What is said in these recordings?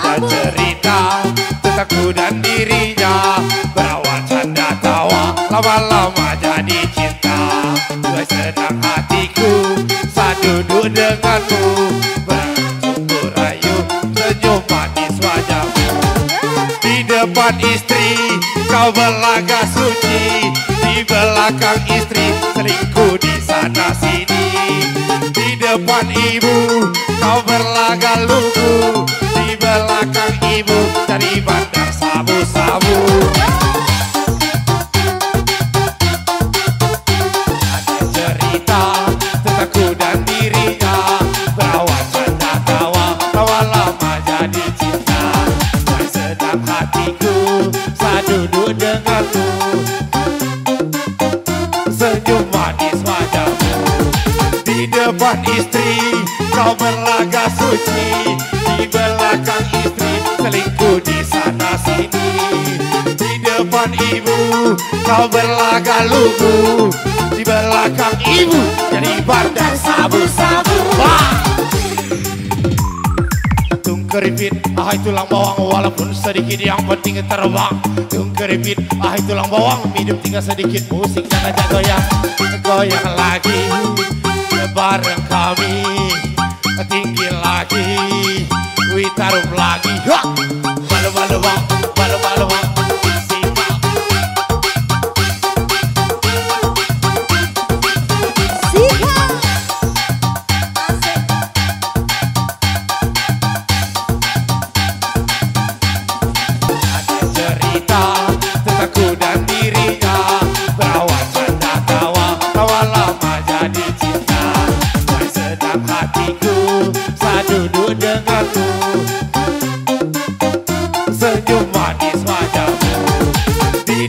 Ada cerita tentang ku dan dirinya, berawal canda tawa, lama-lama jadi cinta. Gue senang hatiku saat duduk denganmu, bercumbu rayu senyum manis wajahmu. Di depan istri kau berlagak suci, di belakang istri selingkuh di sana sini. Di depan ibu kau berlagak lugu, di belakang ibu cari bandar sabu-sabu. Ada cerita tentang ku dan dirinya, berawal canda tawa, lama-lama jadi cinta. Gue sedang hatiku saat duduk denganmu, senyum manis wajahmu. Di depan istri kau berlagak suci, di belakang istri selingkuh di sana sini. Di depan ibu kau berlagak lugu, di belakang ibu jadi bandar sabu-sabu. Tungkeripit, ahai tulang bawang, walaupun sedikit yang penting terbang. Tungkeripit, ahai tulang bawang, hidup tinggal sedikit, musik dan ajak goyang. Goyang lagi bareng kami, tinggi lagi, witarum lagi. Malu-malu bang, malu-malu bang.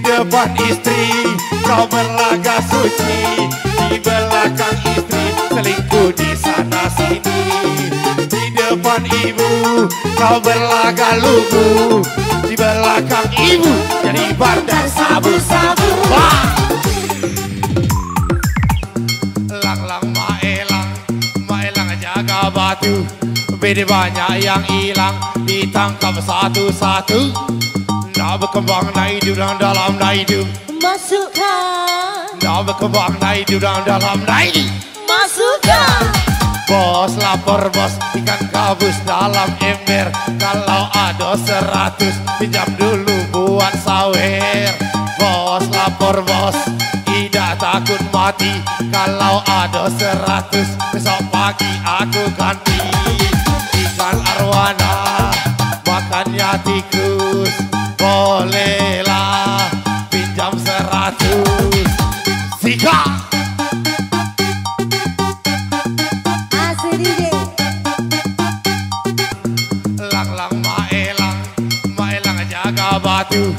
Depan istri kau berlagak suci, di belakang istri selingkuh di sana sini. Di depan ibu kau berlagak lugu, di belakang ibu jadi bandar sabu-sabu. Lang-lang maelang jaga batu, beda banyak yang hilang, ditangkap satu-satu. Nak berkembang naik dalam hidup, masukkan. Nak berkembang naik dalam hidup, masukkan. Bos lapor bos, ikan gabus dalam ember. Kalau ada 100 pinjam dulu buat sawer. Bos lapor bos, tidak takut mati. Kalau ada 100 besok pagi aku ganti. Ikan arwana makannya tikus, bolehlah pinjam 100. Sika lang-lang maelang jaga batu,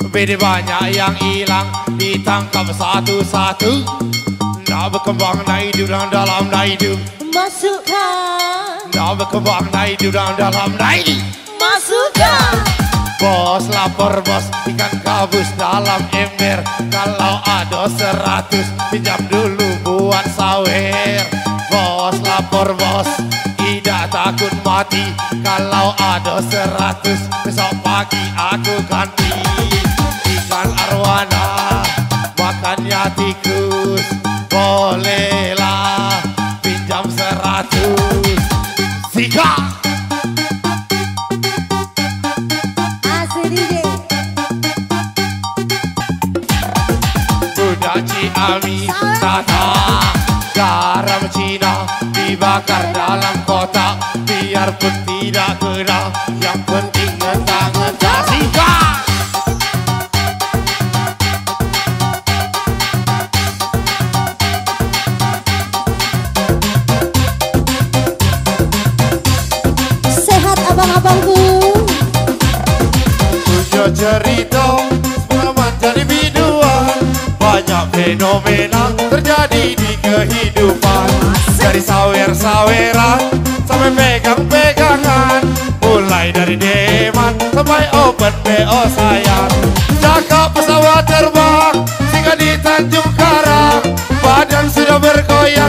beda banyak yang hilang, ditangkap satu-satu. Nak berkembang naik dalam hidup, masukkan. Nak berkembang naik dalam hidup, masukkan. Bos lapor bos, ikan gabus dalam ember. Kalau ada 100 pinjam dulu buat sawer. Bos lapor bos, tidak takut mati. Kalau ada 100 besok pagi aku ganti. Ikan arwana makannya tikus, bolehlah pinjam 100. Sika Ciami tata garam Cina dibakar dalam kotak, biarpun tidak kena, yang penting ngetang-ngetang. Sika sehat abang-abangku. punya cerita pengalaman jadi biduan, banyak fenomena terjadi di kehidupan. Dari sawer-saweran sampai pegang-pegangan, mulai dari deman sampai open BO sayang. Cakap pesawat terbang singgah di Tanjung Karang, badan sudah bergoyang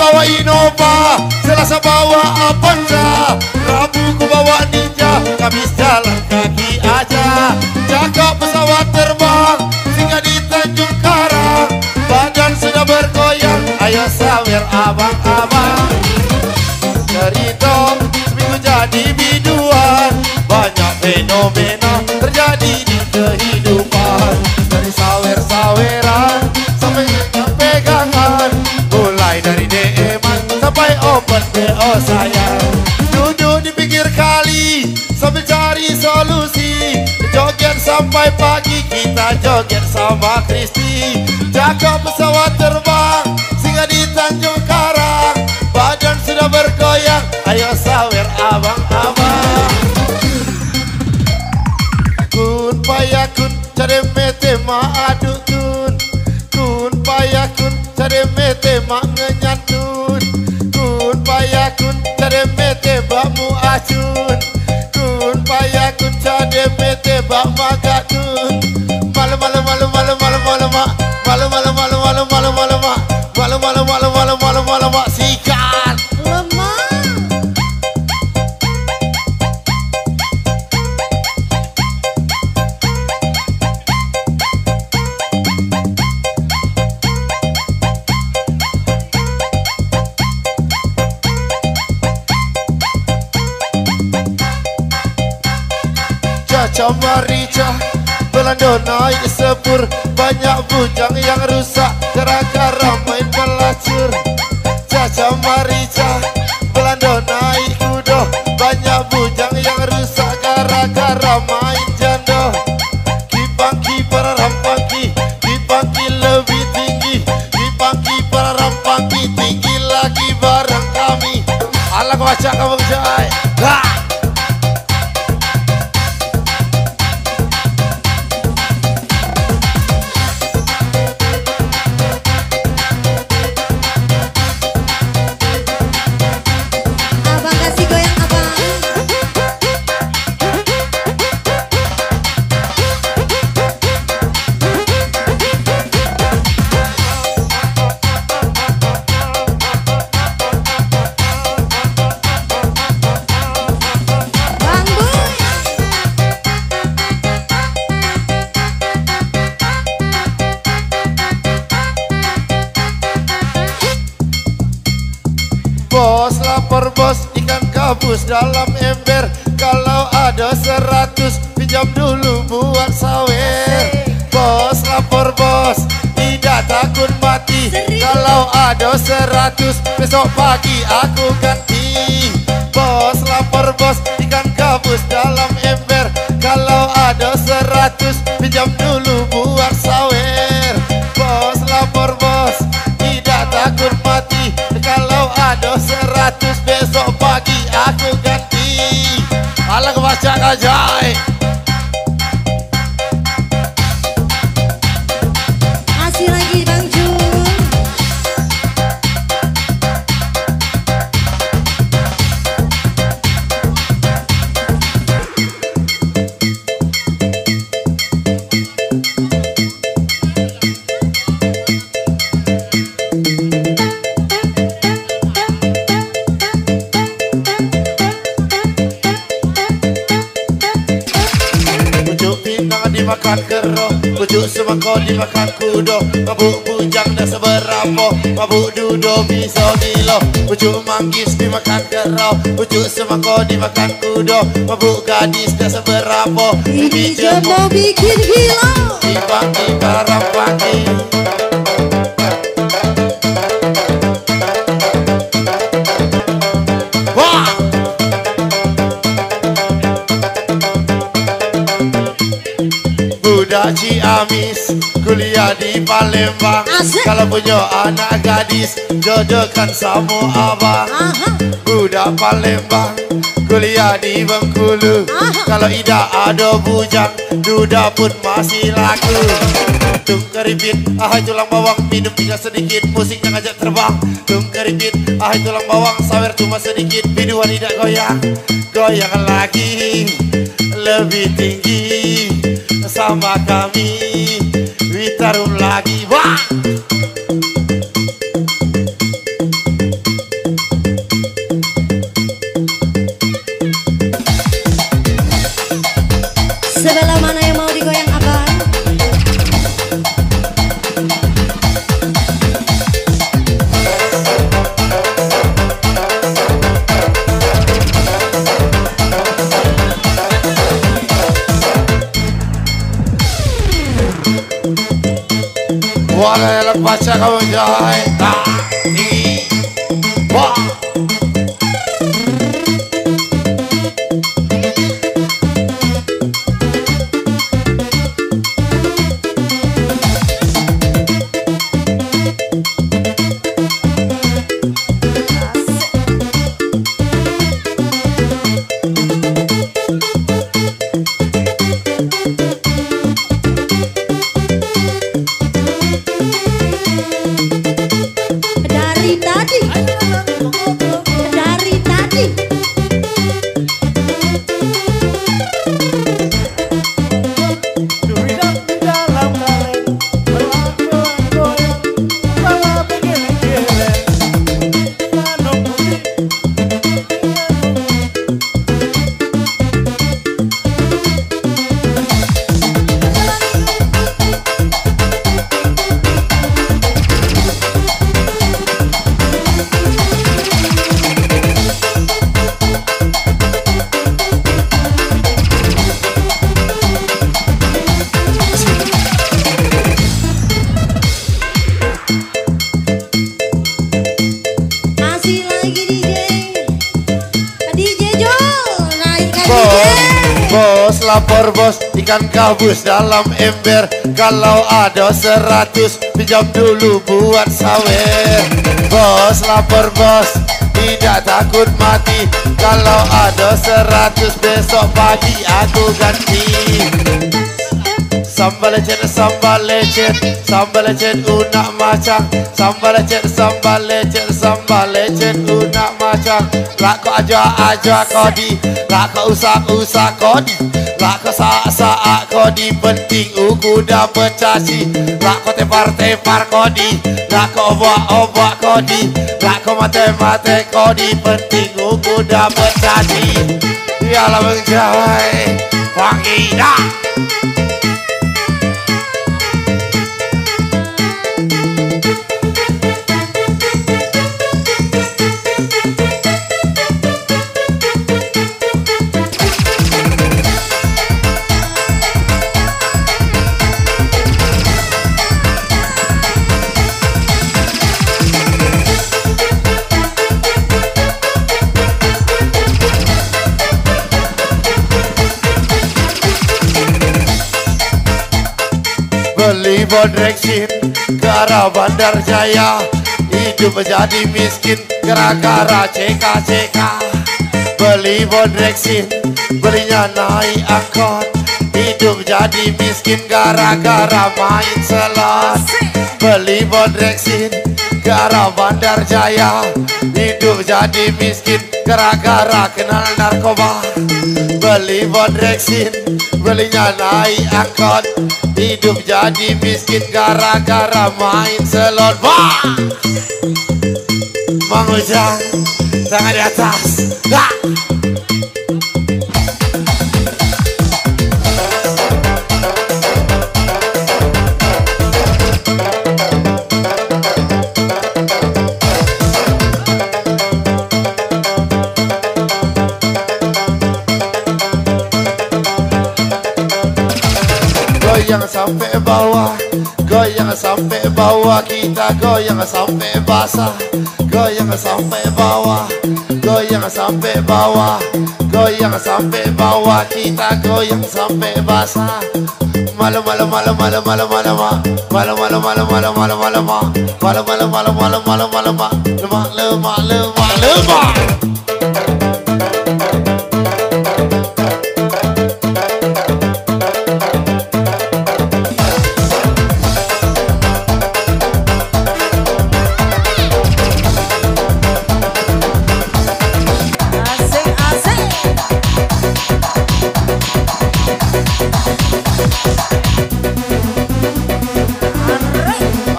Nova, Selasa bawa Avanza, Rabu ku bawa Ninja, Kamis jalan kaki aja. Cakap pesawat terbang, singgah di Tanjung Karang, badan sudah bergoyang, ayo sawer abang-abang. Cerita seminggu jadi biduan, banyak fenomena terjadi di kehidupan. Dari sawer-saweran sampai pegangan, mulai dari DM-an sampai open BO sayang. Duduk di pinggir kali sambil cari solusi, joget sampai pagi kita joget sama Kristi. Jaga pesawat terbang singgah di Tanjung Karang, badan sudah bergoyang, ayo sawer abang-abang. Kun payakun cari mete ma aduk kun, kun payakun cari mete ma ngenyantun, kun payakun cari mete bakmu acun, kun payakun cari mete bak magatun. Malu malu malu malu malu malu mak, malu malu malu malu malu malu mak, malu malu malu malu malu malu mak sikat. Caca marica Belanda naik sepur, banyak bujang yang rusak gara-gara main pelacur. Caca marica Belanda naik kuda, banyak bujang yang rusak gara-gara main janda. Kipangki para rampangki, kipangki lebih tinggi, kipangki para rampangki tinggi lagi barang kami. Alah kau baca kamu jai. Bos lapor bos, ikan gabus dalam ember, kalau ada 100 pinjam dulu buat sawer. Bos lapor bos, tidak takut mati, kalau ada 100 besok pagi aku ganti. Bos lapor bos, ikan gabus dalam ember, kalau ada 100 pinjam dulu buat sawer. Bos lapor bos, tidak takut mati, kalau ada 100 besok pagi aku ganti. Alah kebaca kajai. Masih lagi Bang Jun. Dimakan kero, pucuk semangkau dimakan kudo, mabuk bujang dah seberapa, mabuk dudo bisa gilo. Pucuk manggis dimakan kero, pucuk semangkau dimakan kudo, mabuk gadis dah seberapa. Ini jembo bikin gila. Dibangki barang pagi. Budak Ciamis kuliah di Palembang. Asik. Kalau punya anak gadis jodohkan sama abang. Budak Palembang kuliah di Bengkulu. Kalau tidak ada bujang, duda pun masih laku. Tung keripit, ahai tulang bawang, minum tinggal sedikit, musiknya ngajak terbang. Tung keripit, ahai tulang bawang, sawer cuma sedikit, biduan tidak goyang. Goyang lagi, lebih tinggi sama kami, Witarum lagi. Wah! kebaca kau jahit tinggi. Wah. Bos lapor bos, ikan gabus dalam ember. Kalau ada 100 pinjam dulu buat sawer. Bos lapor bos, tidak takut mati. Kalau ada 100 besok pagi aku ganti. Sambal lecet, sambal lecet, sambal lecet unak macang. Sambal lecet, sambal lecet, sambal lecet unak macang. Lak kau aja kodi, lak kau usah kodi, lak kau saak kodi. Penting uku dapet caci. Lak kau tepar kodi, lak kau obak kodi, lak kau mate kodi. Penting uku dapet caci. Dialah menjawai wangi dah. Beli bodreksin ke arah Bandar Jaya. Hidup menjadi miskin gara-gara CK. Beli bodreksin, belinya naik angkot. Hidup jadi miskin gara-gara main slot. Beli bodreksin ke arah Bandar Jaya. Hidup jadi miskin gara-gara kenal narkoba. Beli bodreksin, belinya naik angkot. Hidup jadi miskin gara-gara main slot. Wah! Mang Ujang, tangan di atas. Wah! Goyang sampai bawah, goyang sampai bawah, kita goyang sampai basah. Goyang sampai bawah, goyang sampai bawah, goyang sampai bawah, kita goyang sampai basah. Malam malam malam malam malam malam malam malam malam malam malam malam malam malam malam malam malam malam lemak lemak lemak.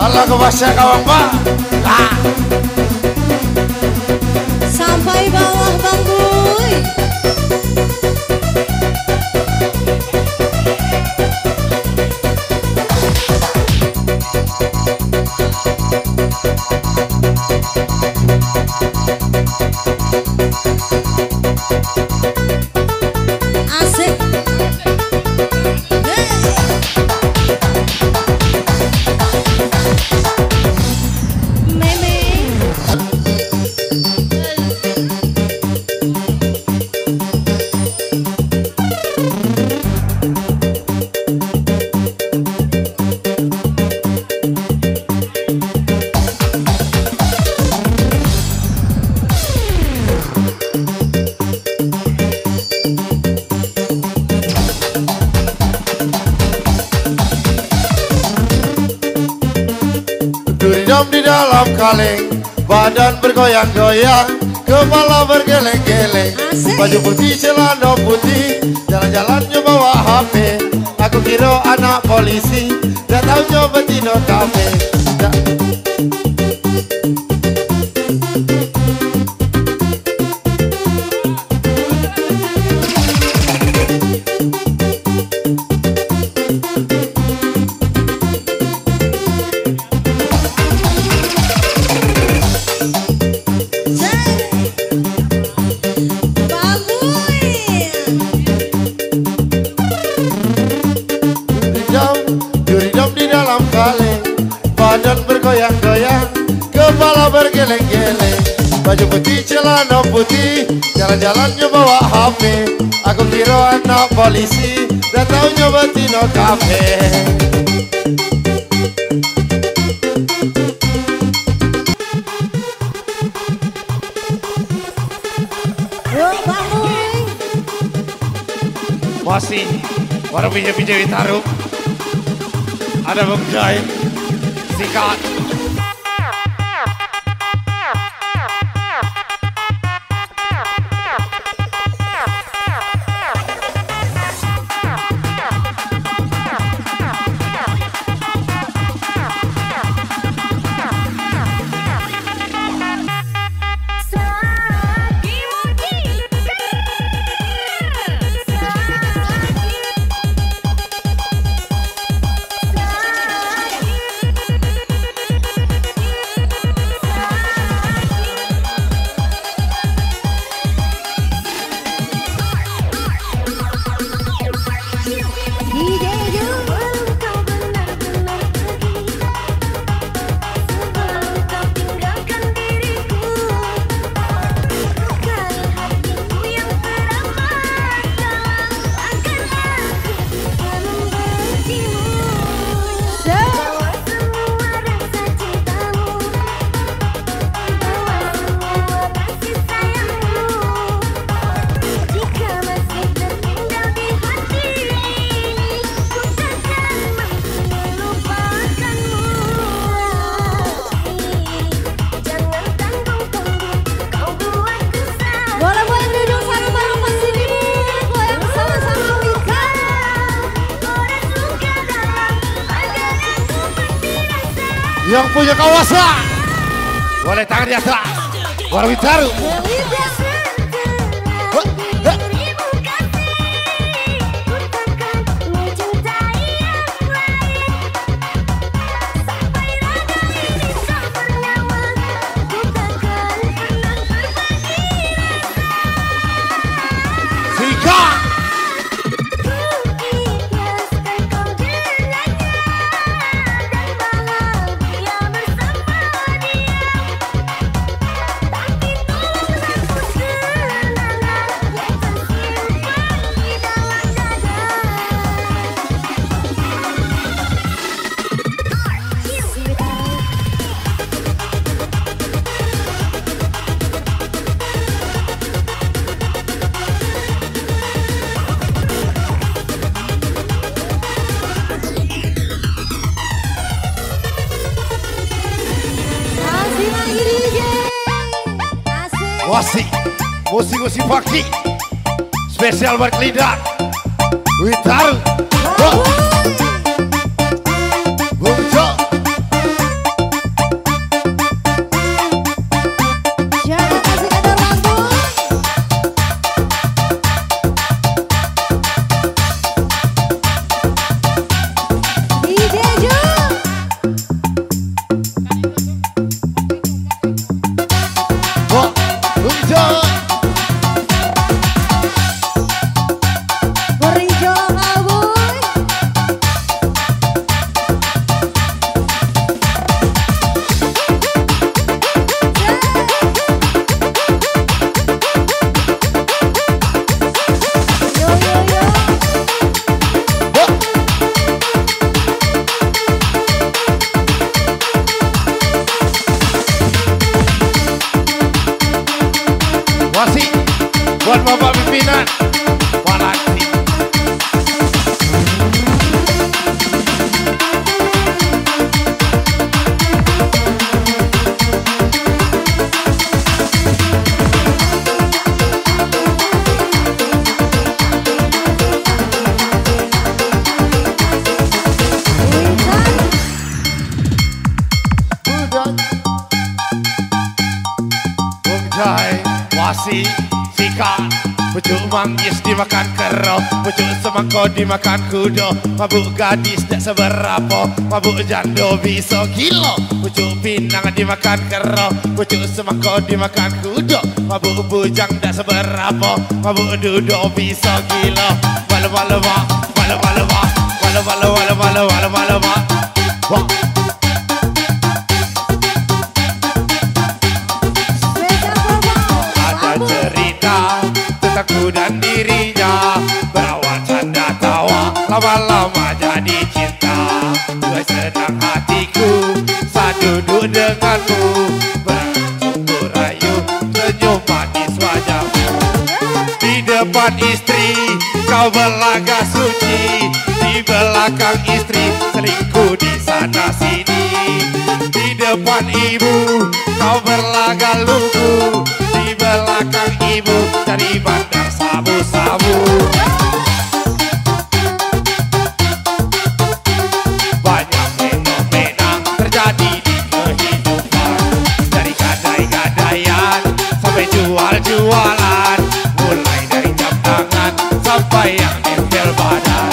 Allah kebaca kawan pak. Sampai bawah Bang Boy. Asik. Hey. kaleng, badan bergoyang-goyang, kepala bergeleng-geleng. Baju putih, celana putih, jalan-jalannya bawa HP. Aku kira anak polisi, dah taunya betina kafe. Badan bergoyang-goyang, kepala bergeleng-geleng. Baju putih, celana putih, jalan-jalannya bawa HP. Aku kira anak polisi, dah taunya betina kafe. Masih, warung pinjau-pinjau ditaruh. Ada Bung Jai. Sikat. Yang punya kawasan boleh tangan di atas. Warung Bitaru. Musik pagi spesial buat lidah Bitaru. Bung Jo. Jangan kasih ada lagu. DJ Jo. Bung Jo. Buat Bapak pimpinan Walati. cai wasi sikat. Pucuk manggis dimakan kero, pucuk semangko dimakan kudo. Mabuk gadis tak seberapa, mabuk jando bisa kilo. Pucuk pinang dimakan kero, pucuk semangko dimakan kudo. Mabuk bujang tak seberapa, mabuk dudo bisa kilo. Walau walau mak, walau walau mak, walau walau walau walau walau walau mak. Wah. Aku dan dirinya berawal canda tawa, lama-lama jadi cinta. Gue senang hatiku saat duduk denganmu, bercumbu rayu senyum manis wajahmu. Di depan istri kau berlagak suci, di belakang istri selingkuh di sana sini. Di depan ibu kau berlagak lugu, di belakang ibu cari bandar sabu-sabu. Banyak fenomena terjadi di kehidupan, dari gadai-gadaian sampai jual-jualan, mulai dari jam tangan sampai yang nempel badan.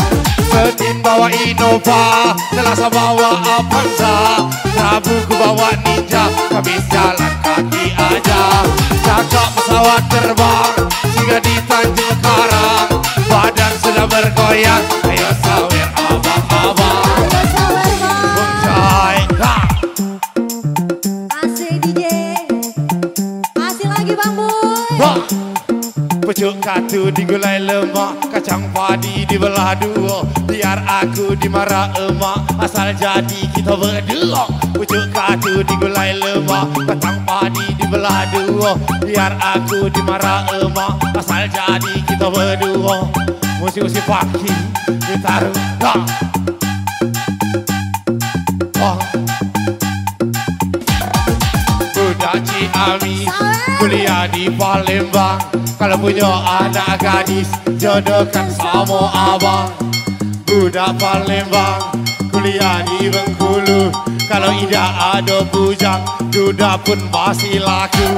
Senin bawa Innova, Selasa bawa Avanza, Rabu ku bawa Ninja, Kamis jalan kaki aja. Cakap pesawat terbang hingga di Tanjung Karang, badan sudah bergoyang. Ayo sawer abang-abang, Bungcai. Asik DJ, asik lagi Bang Boy. Pucuk katu digulai lemak, kacang padi dibelah dua, biar aku dimarah emak, asal jadi kita berdua. Pucuk katu digulai lemak, kacang padi dibelah dua, biar aku dimarah emak, asal jadi kita berdua. Musik-musik pagi ditaruh dah. Wah. Budak Ciamis kuliah di Palembang, kalau punya anak gadis jodohkan sama abang. Budak Palembang kuliah di Bengkulu, kalau tidak ada bujang duda pun masih laku.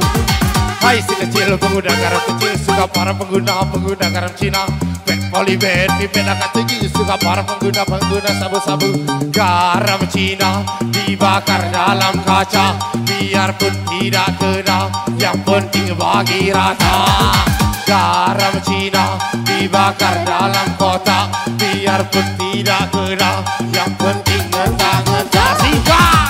Hai si kecil pengguna garam kecil, suka para pengguna garam Cina. Pet polybed pipet akan tinggi, suka para pengguna sabu-sabu. Garam Cina dibakar dalam kaca, biarpun tidak kena, yang penting bagi rata. Garam Cina dibakar dalam kotak, biarpun tidak kena, yang penting ngetang-ngetang. Sikat!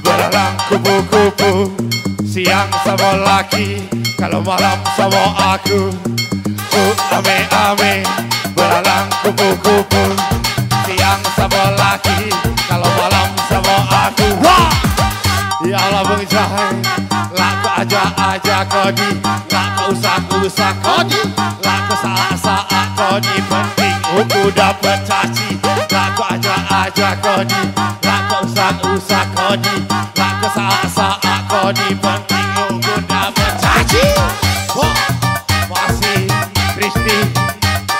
Belalang kupu-kupu, siang sama laki, kalau malam sama aku. Ame-ame, belalang kupu-kupu, siang sama laki, kalau malam sama aku. Wah! Ya Allah Bang Jahai, lah kau ajak-ajak kodi, lah kau usah-usah kodi, lah kau saat-saat kodi, penting aku dapat caci. Lah kau ajak-ajak kodi, lah kau usah-usah kodi, lah kau saat-saat kodi, penting aku dapat caci. Wah! Masih Kristi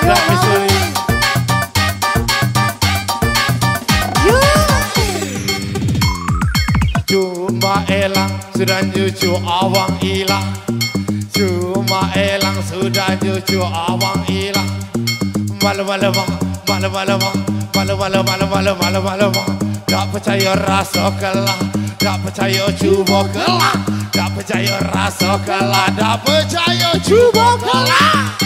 dan Missouri. Cuma elang sudah cucu awang hilang, cuma elang sudah cucu awang hilang. Malu-malu tak percaya rasa kalah, tak percaya cuba kalah, tak percaya rasa kalah, tak percaya cuba kalah.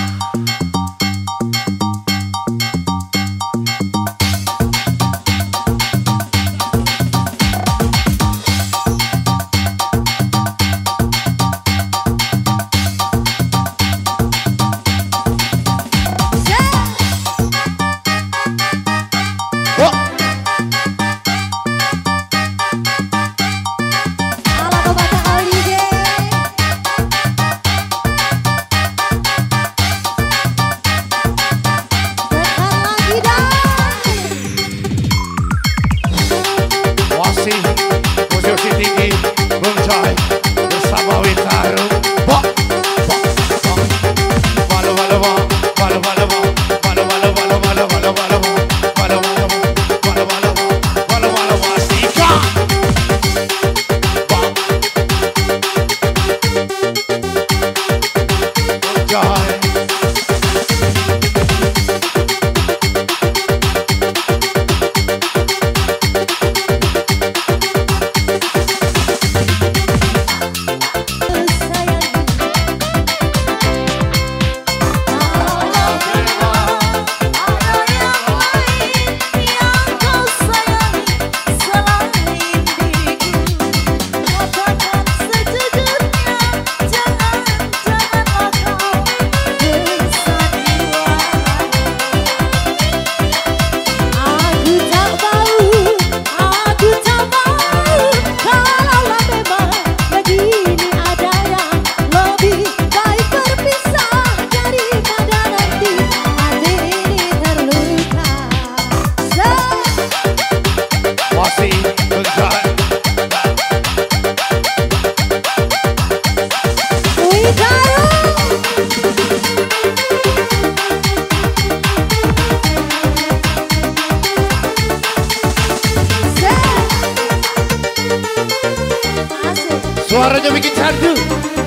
Suaranya bikin candu,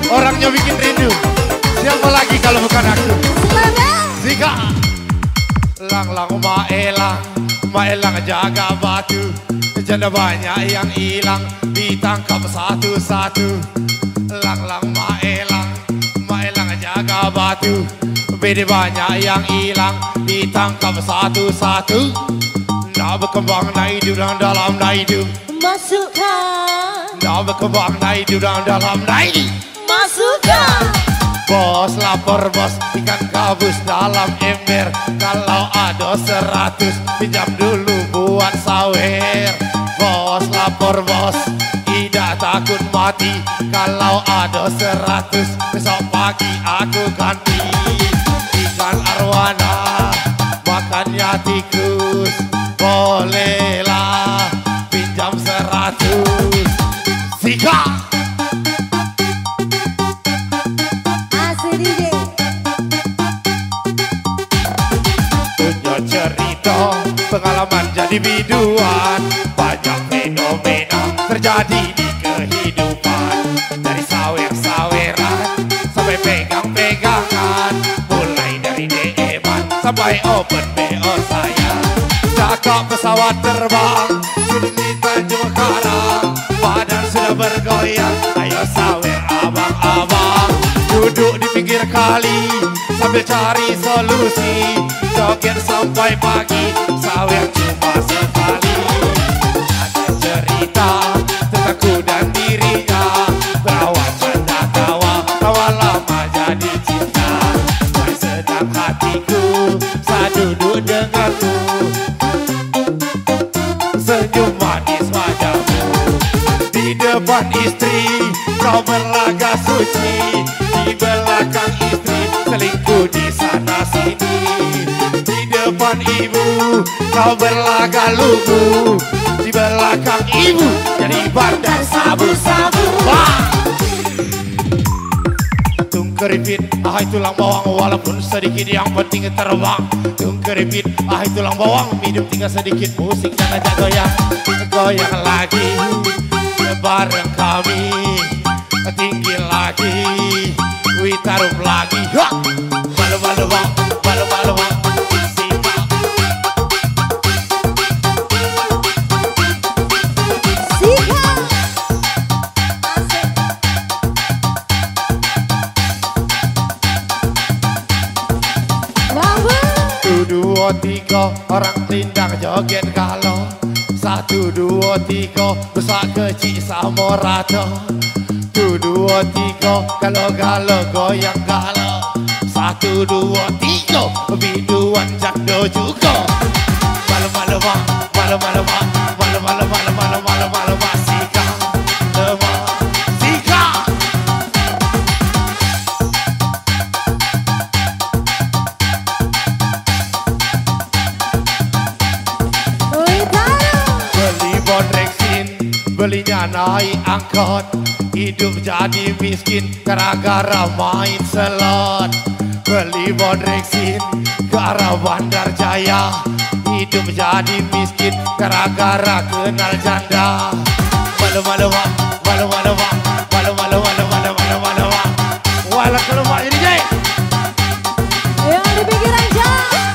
orangnya bikin rindu. Siapa lagi kalau bukan aku? Zika. Lang maelang jaga batu. Janda banyak yang hilang, ditangkap satu-satu. Lang maelang jaga batu. Bede banyak yang hilang, ditangkap satu-satu. Nak berkembang, nak hidup dalam nak hidup. Masukkan. Nak berkembang, nak hidup dalam nak hidup. Masukkan. Bos lapor bos, ikan gabus dalam ember. Kalau ada 100, pinjam dulu buat sawer. Bos lapor bos, tidak takut mati. Kalau ada 100, besok pagi aku ganti. Ikan arwana, makannya tikus. Bolehlah pinjam 100. Zika. Pengalaman jadi biduan, banyak fenomena terjadi di kehidupan. Dari sawer-saweran sampai pegang-pegangan, mulai dari DM-an sampai open BO saya. Cakap pesawat terbang, sudah di Tanjung Karang, badan sudah bergoyang. Ayo sawer abang-abang, duduk di pinggir kali sambil cari solusi. Joget sampai pagi, sawer cuma sekali. Ada cerita tentang ku dan dirinya, berawal canda tawa, tawa lama jadi cinta. Mulai sedang hatiku, saat duduk denganmu, senyum manis wajahmu. Di depan istri, kau berlaga suci. Di belakang istri, selingkuh di sana sini. Depan ibu, kau berlaga lugu. Di belakang ibu, jadi bandar sabu-sabu. Tung keripit, ahai tulang bawang, walaupun sedikit yang penting terbang. Tung keripit, ahai tulang bawang, hidup tinggal sedikit, musik dan ajak goyang. Goyang lagi, bareng kami. Tinggi lagi, witarum lagi. Malu-malu bang, malu-malu bang. Tiga orang tindang joget kalau 1, 2, 3 besar kecil sama rata. 1, 2, 3 kalau goyang galau. 1, 2, 3 biduan jando juga. Malu-malu bang, malu-malu bang, malu-malu malu-malu malu-malu masika lemah Zika. Belinya naik angkot, hidup jadi miskin gara-gara main slot. Beli bodreksin ke arah Bandar Jaya, hidup jadi miskin gara-gara kenal janda. Malu-malu mak, malu-malu mak, malu-malu malu-malu malu-malu mak. Walau kalau mak jadi jay. Yang di pinggiran jalan,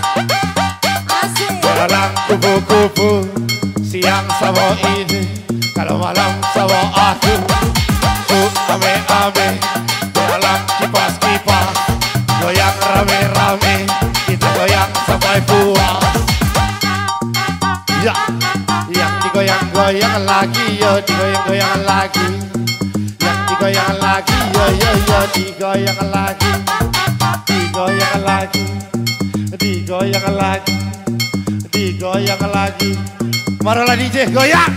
asik. Jalan kupu-kupu, siang sama ini. Kalau malam sama aku, ame-ame, dalam kipas-kipas, goyang rame-rame, kita goyang sampai puas. Ya, yang digoyang-goyang lagi, yo digoyang-goyang lagi. Yang digoyang lagi, yo digoyang lagi. Digoyang lagi, digoyang lagi, digoyang lagi. Marolah DJ goyang.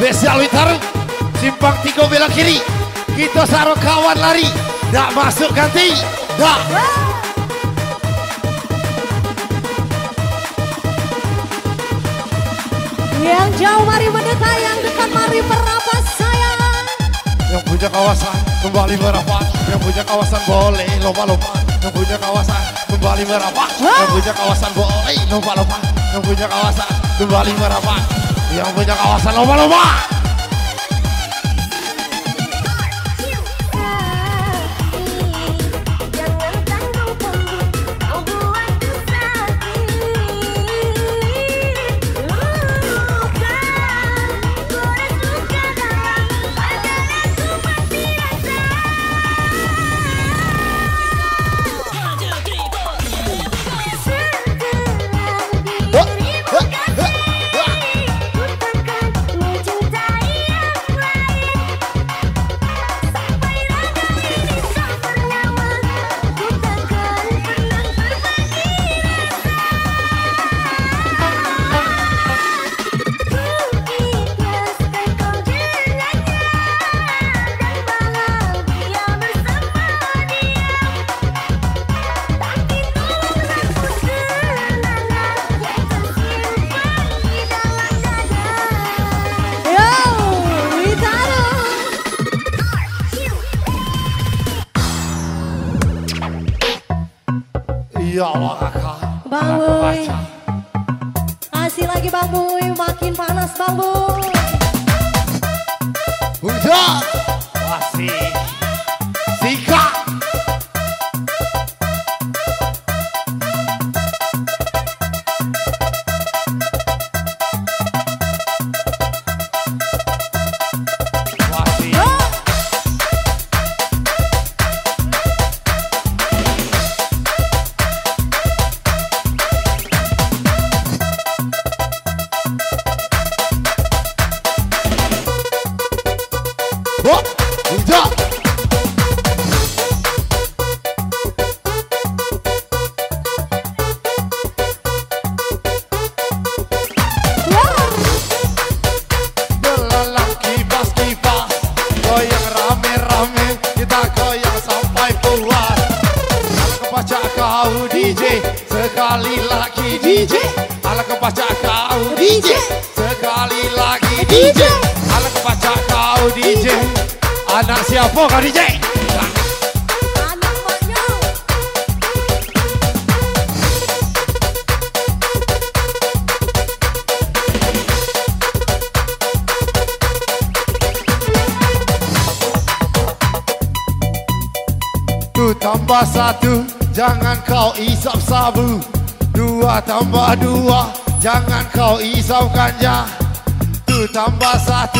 Spesial Witaru Simpang 3 belok kiri. Kita saro kawan lari. Dak masuk ganti. Dak. Yang jauh mari mendekat, yang dekat mari merapat sayang. Yang punya kawasan kembali merapat. Yang punya kawasan boleh lomba-lomba. Yang punya kawasan kembali merapat. Yang punya kawasan boleh lomba-lomba. Yang punya kawasan kembali merapat. Yang punya kawasan lomba-lomba. Ya Allah kakak. Bang Boy. Kasih lagi Bang Boy, makin panas Bang Boy. Hujan. Masih. Sika. Sekali lagi DJ, ala kebaca kau DJ. Sekali lagi DJ, ala kebaca kau DJ. Anak siapa kau DJ? Anak maknya. Tu tambah satu, jangan kau isap sabu. 2 tambah 2, jangan kau isap ganja. 2 tambah 1,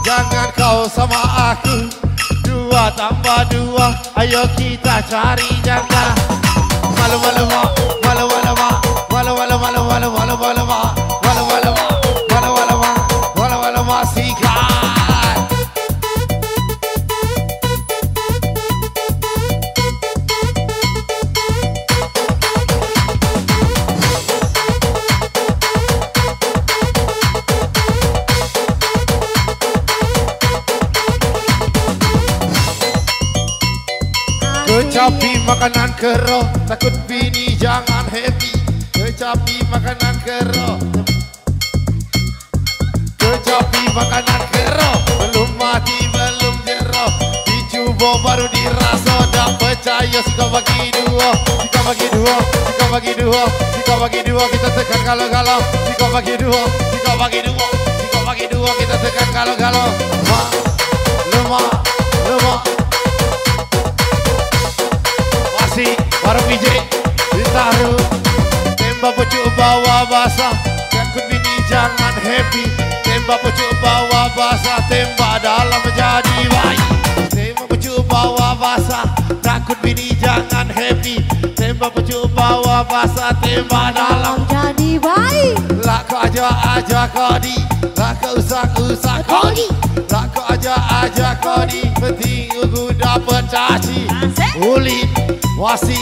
jangan kau sama aku. 2 tambah 2, ayo kita cari janda. Malu malu ma, malu malu ma, malu malu malu malu malu malu ma, malu malu ma, malu malu ma, malu malu ma sikat. Kecapi makanan kero, takut bini jangan happy. Kecapi makanan kero, kecapi makanan kero. Belum mati belum jero, dicoba baru dirasa. Tak percaya sika bagi dua, sika bagi dua, sika bagi dua, sika bagi dua. Kita tekan galau-galau, sika bagi dua, sika bagi dua, sika bagi dua. Kita tekan galau-galau. Ma, lemah, lemah. Baru DJ ditaruh, tembak pucuk bawa basah. Takut bini jangan happy. Tembak pucuk bawa basah, tembak dalam menjadi bayi. Tembak pucuk bawa basah, takut bini jangan happy. Tembak pucuk bawa basah, tembak dalam jadi baik. Lah kau aja kau di, lah kau usah kau di, lah kau aja kau di. Penting aku dapat caci, ulit, wasi.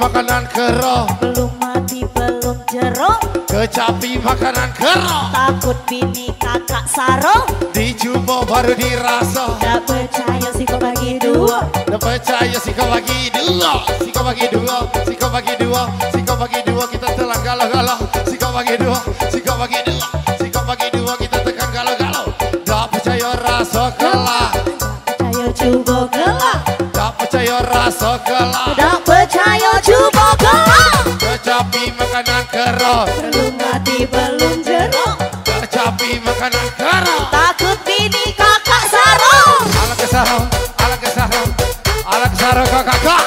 makanan kero. Belum mati belum jeruk. Kecapi makanan kero. Takut bini kakak sarong. Dicoba baru dirasa. Tak percaya sih kau bagi dua. Tak percaya si kau bagi dua. Si kau bagi dua. Si kau bagi dua. Si kau bagi dua. Kita telan galau-galau. Si kau bagi dua. Si kau bagi dua. Si kau bagi dua. Kita tekan galau-galau. Tak percaya rasa kelak. Percaya cuba gelap. Tak percaya rasa kelak. Tak percaya cuba gelap. Kecapi makanan kero. Belum mati belum jeruk. Kecapi makanan kero. Takut bini kakak sarong. Ala kesarong. Ala kesarong. Ala kesarong kakak.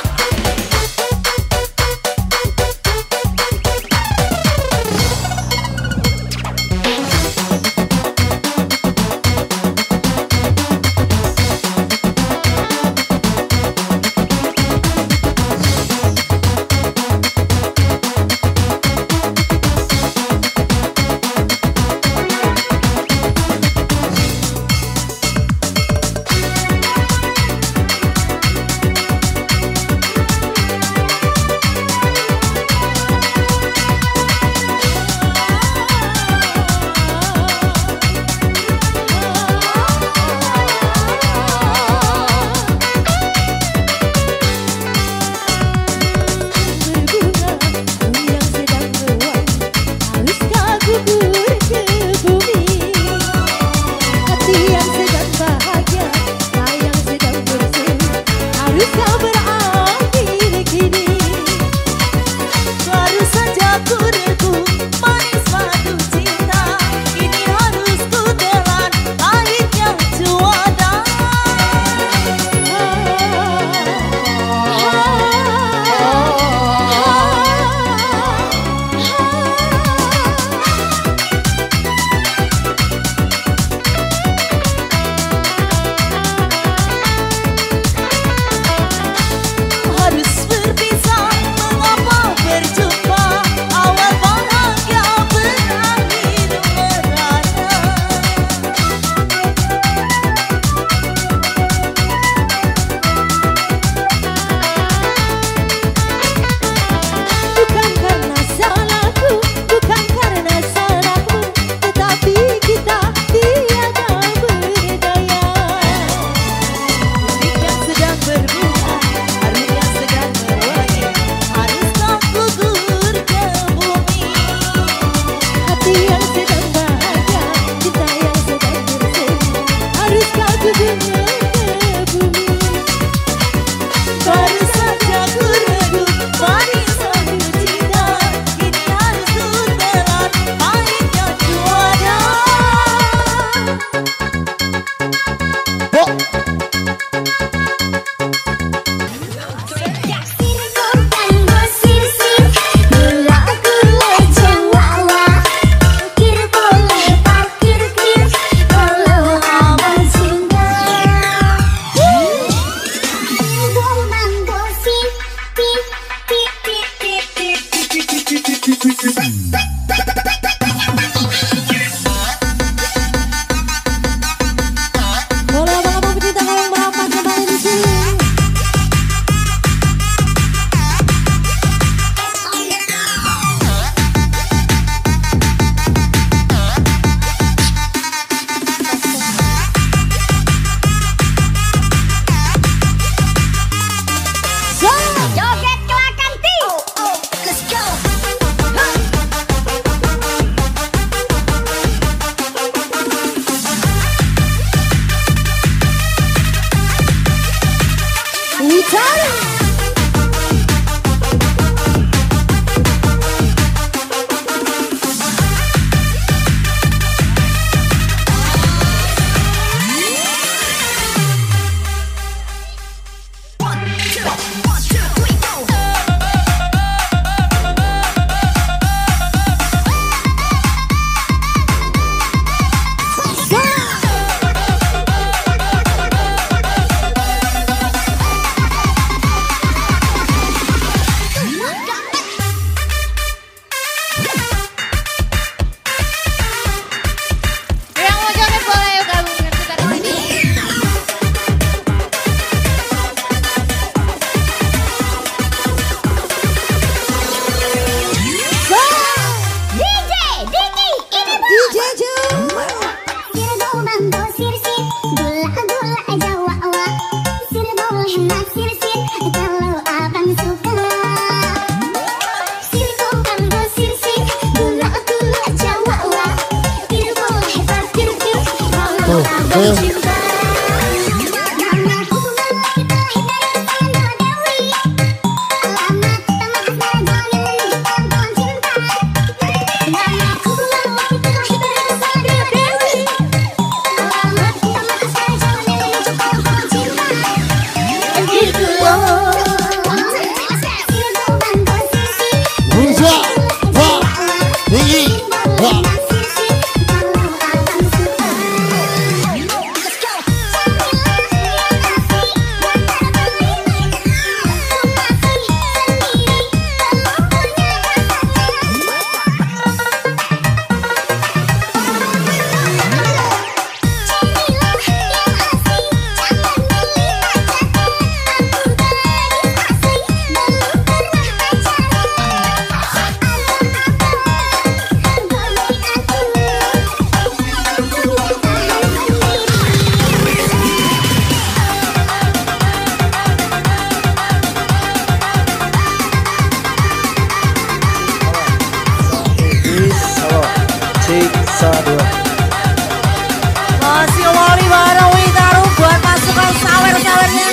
Masih Wali bareng Witaru buat pasukan sawer-sawernya.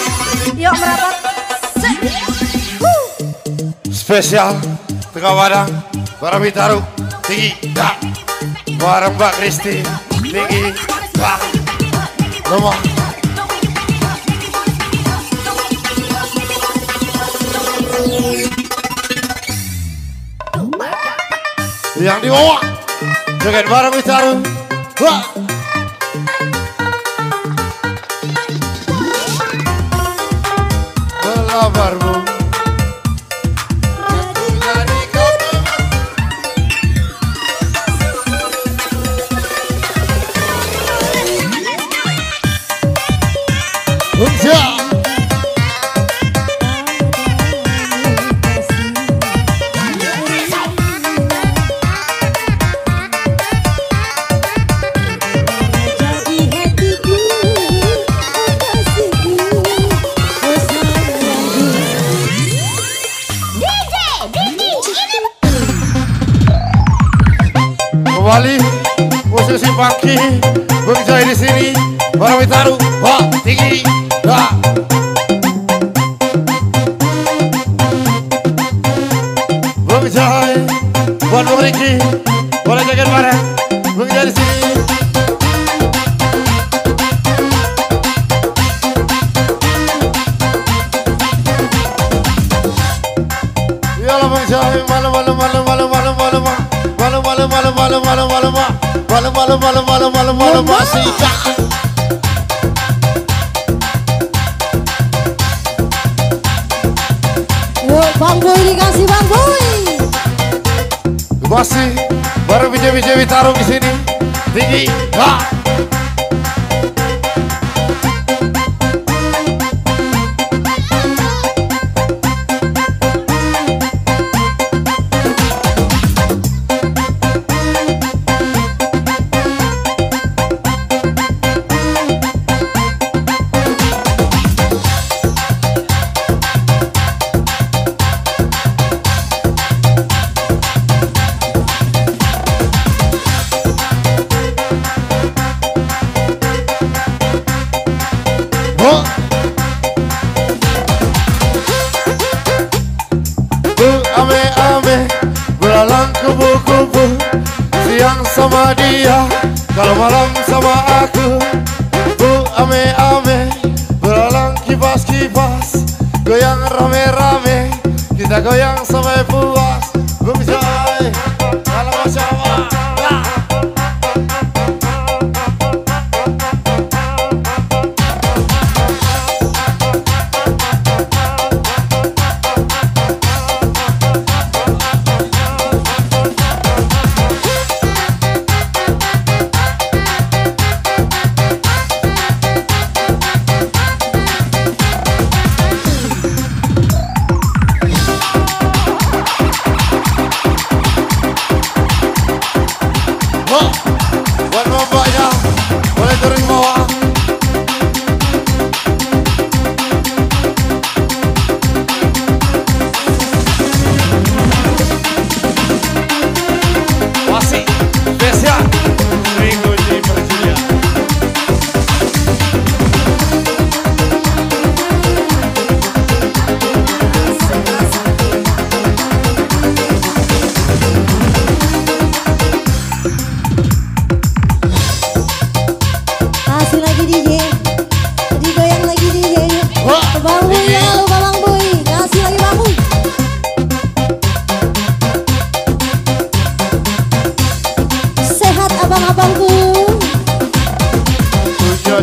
Yuk merapat. Spesial Tengah Padang bareng Witaru tinggi dah. Bareng Mbak Kristi tinggi dah. Lemah. Yang di bawah joget bareng Witaru. Wah. Belabarmu jadi kopi. Kembali posisi pagi Bung Jai di sini bareng Witaru. Wah tinggi dah. Bung Jai buat Bung Riki boleh joget bareng Bung Jai di sini. Yalah Bung Jai malam masih kah. Yuk Bang Boy dikasih Bang Boy. Masih baru biji-biji Witaru di sini tinggi. Ha. Ame-ame belalang kubu-kubu, siang sama dia, kalau malam sama aku. Bu ame-ame belalang kipas-kipas, goyang rame-rame, kita goyang sampai puas. Bung Jai kalau sama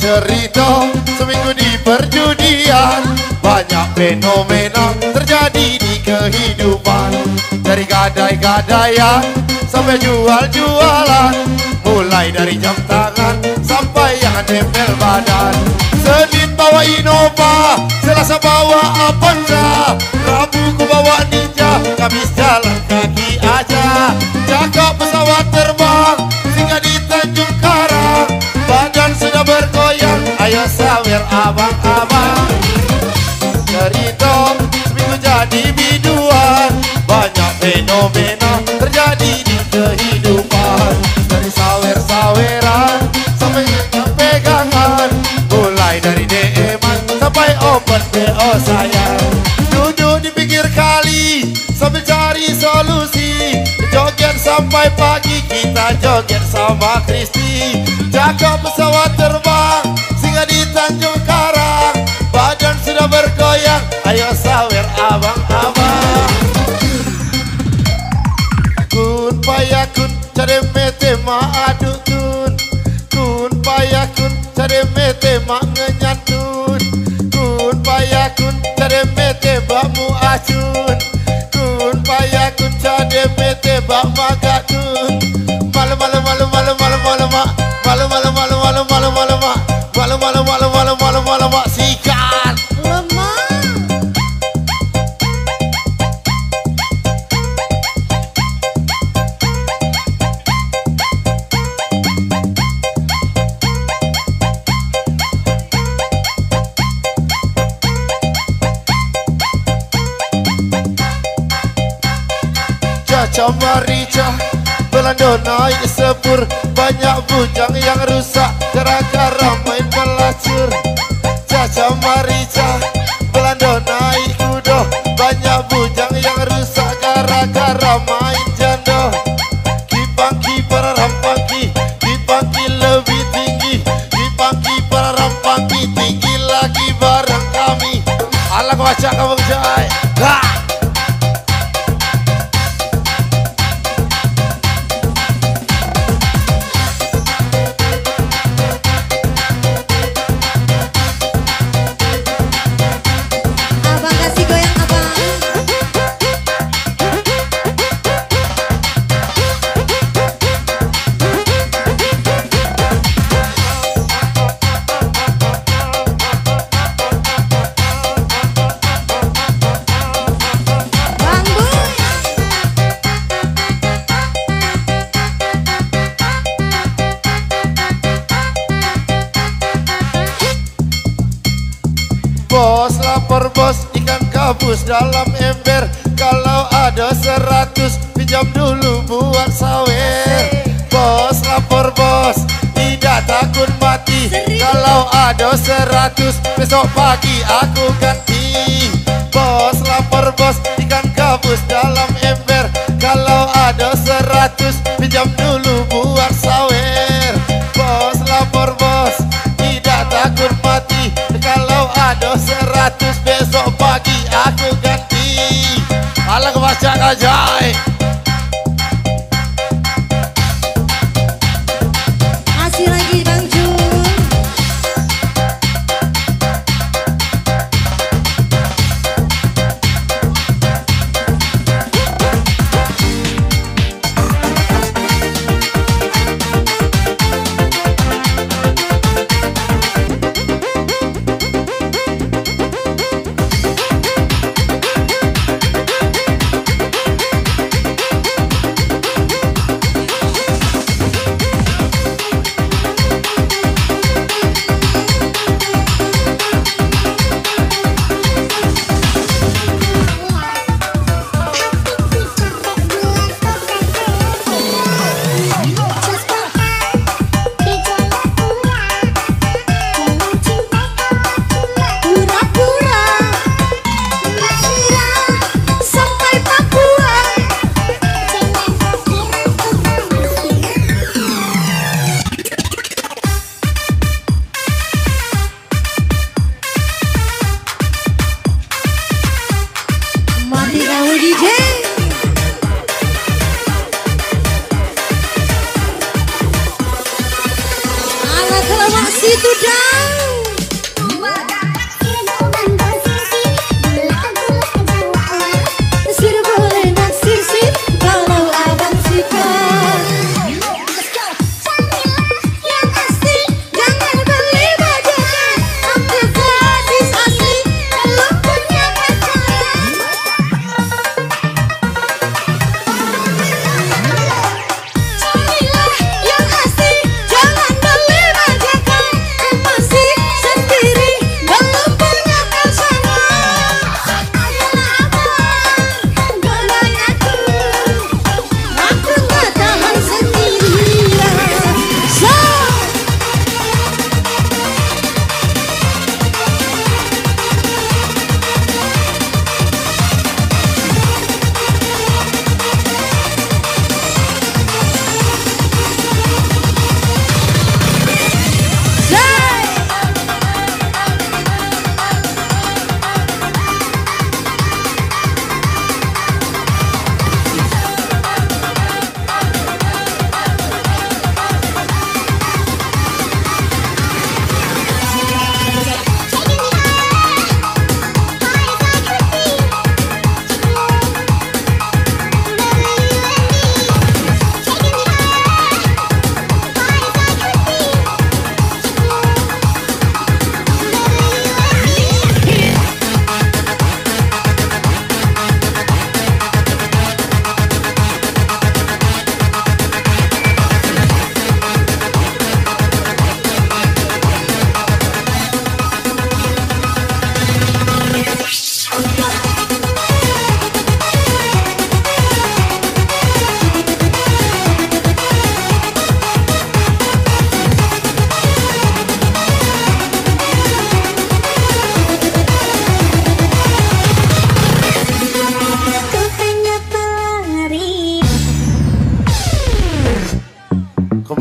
Cerita seminggu di perjudian, banyak fenomena terjadi di kehidupan. Dari gadai-gadaian sampai jual-jualan, mulai dari jam tangan sampai yang nempel badan. Senin bawa Innova, Selasa bawa Avanza, Rabu ku bawa Ninja, Kamis jalan kaki aja. Cakap pesawat terbang singgah di Tanjung Karang, badan sudah bergoyang, ayo sawer abang-abang. Cerita seminggu jadi biduan, banyak fenomena terjadi di kehidupan. Dari sawer-saweran sampai pegangan, mulai dari DM-an sampai open BO sayang. Duduk di pinggir kali sambil cari solusi, joget sampai pagi kita joget sama Kristi. Jaga pesawat terbang singgah di Tanjung Karang, badan sudah bergoyang, ayo sawer abang-abang. Kun payakun cari mete ma aduk kun, kun payakun cari mete ma ngenyantun, kun payakun cari mete bakmu acun, kun payakun cari mete bak magatun. Malu malu malu malu malu malu mak, malu malu malu malu malu malu mak, malu malu malu malu malu malu mak sikat. Caca marica Belanda naik sepur, banyak bujang yang rusak gara-gara main pelacur. Caca marica Belanda naik kuda, banyak bujang yang rusak gara-gara main janda. Kipangki para rampangki, kipangki lebih tinggi, kipangki para rampangki tinggi lagi bareng kami. Alah kau baca kamu jai. Bos lapor bos, ikan gabus dalam ember. Kalau ada 100 pinjam dulu buat sawer. Bos lapor bos, tidak takut mati. Kalau ada 100 besok pagi aku ganti. Bos lapor bos, ikan gabus dalam ember. Kalau ada 100 pinjam dulu buat sawer. Bos lapor bos, tidak takut mati. Kalau ada 100 besok pagi aku ganti. Alah kebaca kajai. Masih lagi Bang Jun. Situ dah.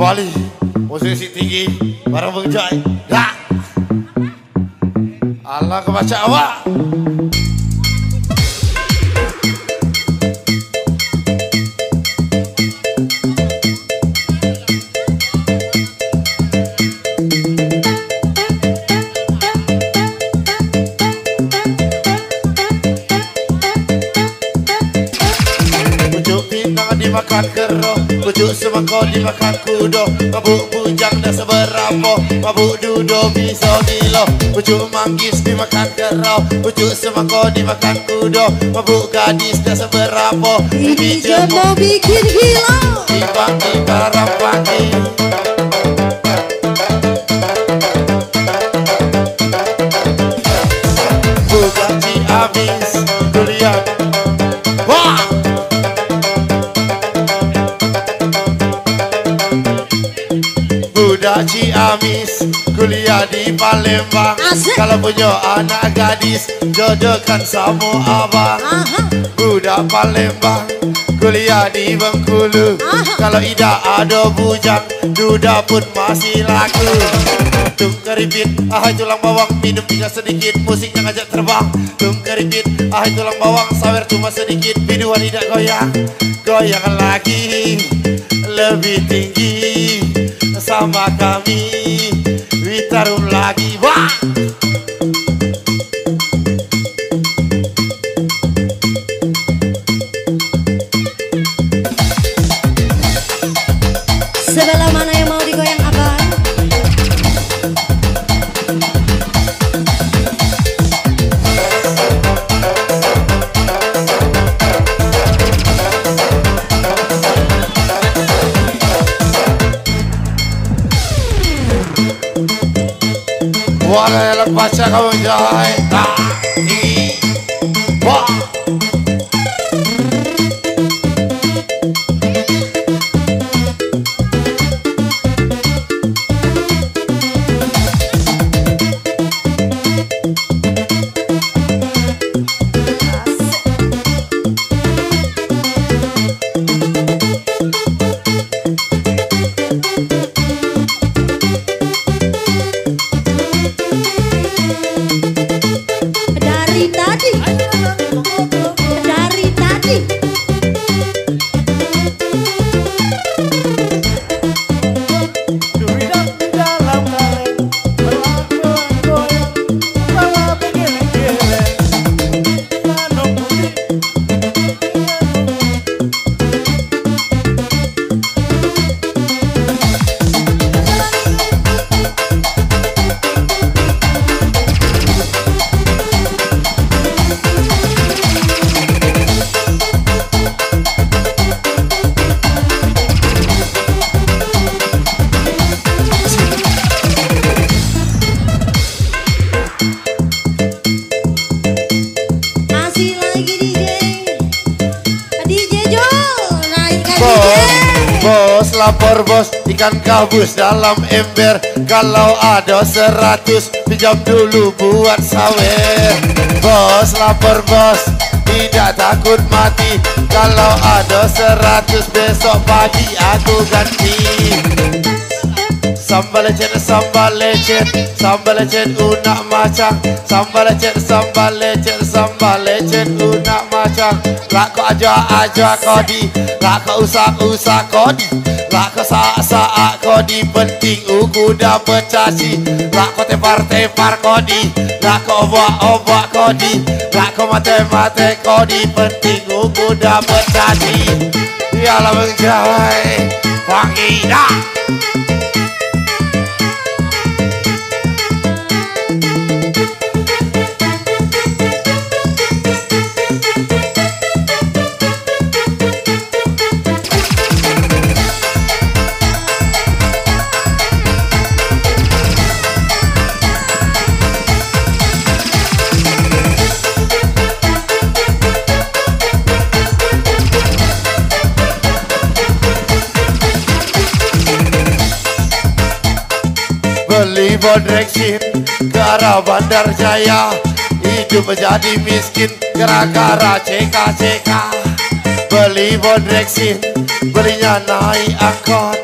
Wali, posisi tinggi, barang Bengjoy. Ya. Allah kebaca awak. Dimakan kero, bujuk semangko dimakan kudo. Mabuk bujang dah seberapa, mabuk dudo bisa gilo. Bujuk manggis dimakan kero, bujuk semangko dimakan kudo. Mabuk gadis dah seberapa, Ini jembo bikin gila. Timbang di karang pagi. Bugaji habis kuliah. Wah! Budak Ciamis kuliah di Palembang. Asik. Kalau punya anak gadis jodohkan sama abang. Aha. Budak Palembang kuliah di Bengkulu. Kalau tidak ada bujang duda pun masih laku. Tung keripit, ahai tulang bawang, minum tinggal sedikit, musiknya ngajak terbang. Tung keripit, ahai tulang bawang, sawer cuma sedikit, biduan tidak goyang. Goyang lagi, lebih tinggi sama kami, Witarum lagi. Wah! Sebelah mana yang mau digoyang abang? Wala elak baca kamu jai. Wah! Dari tadi. Masih lagi DJ Jo, naikkan DJ. Bos lapor bos, ikan gabus dalam ember. Kalau ada 100 pinjam dulu buat sawer. Bos lapor bos, tidak takut mati. Kalau ada 100 besok pagi aku ganti. Sambal lecet, sambal lecet, sambal lecet unak macang. Sambal lecet, sambal lecet, sambal lecet unak macang. Lak kau aja kodi, lak kau usah kodi, lak kau saak kodi. Penting uku dapat caci. Lak kau tepar kodi, lak kau obak kodi, lak kau mate kodi. Penting uku dapat caci. Yalah Bengjoy, wangi dah. Beli bodreksin ke arah Bandar Jaya, hidup menjadi miskin gara-gara CK. Beli bodreksin, belinya naik angkot,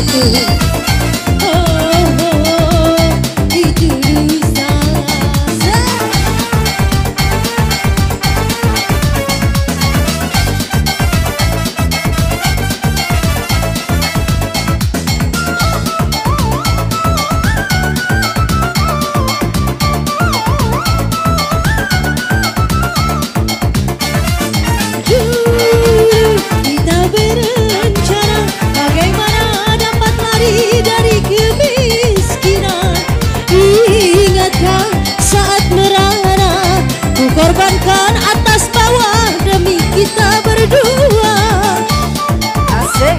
satu. Itu dusta. Kita berencana bagaimana dapat lari dari kemiskinan. Ingatkah saat merana ku korbankan atas bawah demi kita berdua. Asik.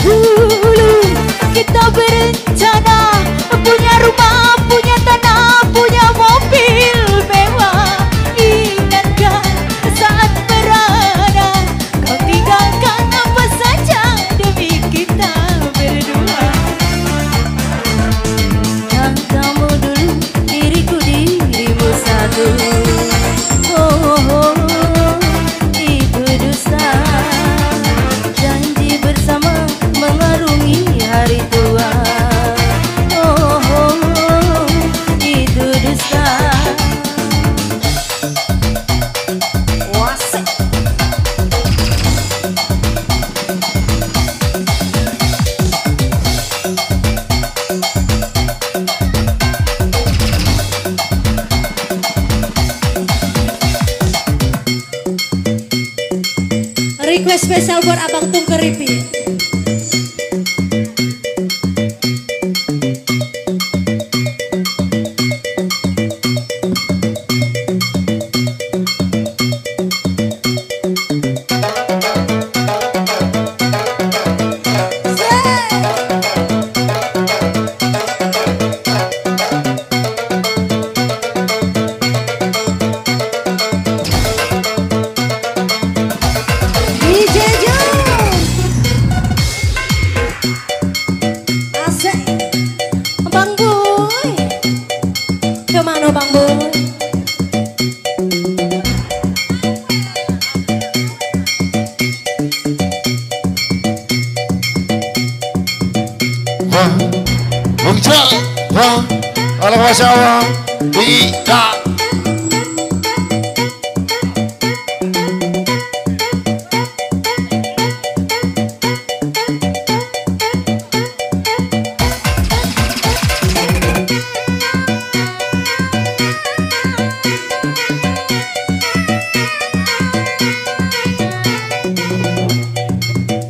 Dulu kita berencana punya rumah, punya tanah, punya mobil mewah. Ingatkah saat merana kau tinggalkan apa saja demi kita berdua. Dan kamu dulu, diriku dirimu satu. Itu dusta. Janji bersama mengarungi hari tua. Itu dusta. Wasik. Request spesial buat Abang Tungker Repeat. DJ Jom. Asik. Bang Boy. Kemana Bang Boy? Wah, muncul, wah, ala wasawang, tidak.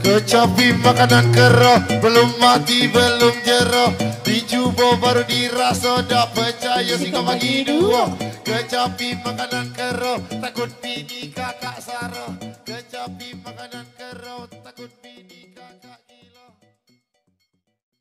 Kecapi makanan keroh, belum mati belum jeroh. Dijubo baru dirasa, dak percaya sehingga bagi dua. Kecapi makanan keroh, takut bini kakak Sarah. Kecapi makanan keroh.